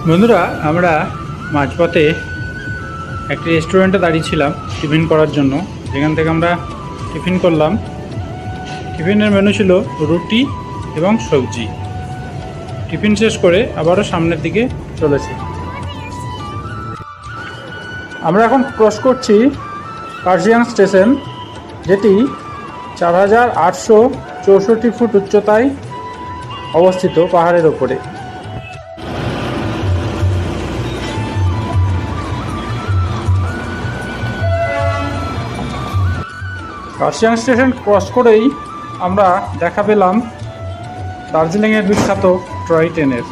বন্ধুরা, আমরা মাঝপথে একটি রেস্টুরেন্টে দাঁড়িয়েছিলাম টিফিন করার জন্য, যেখান থেকে আমরা টিফিন করলাম। টিফিনের মেনু ছিল রুটি এবং সবজি। টিফিন শেষ করে আবারও সামনের দিকে চলেছি। আমরা এখন ক্রস করছি কার্শিয়াং স্টেশন, যেটি 4864 ফুট উচ্চতায় অবস্থিত পাহাড়ের ওপরে। কার্শিয়াং স্টেশন ক্রস করেই আমরা দেখা পেলাম দার্জিলিংয়ের বিখ্যাত টয় ট্রেনের।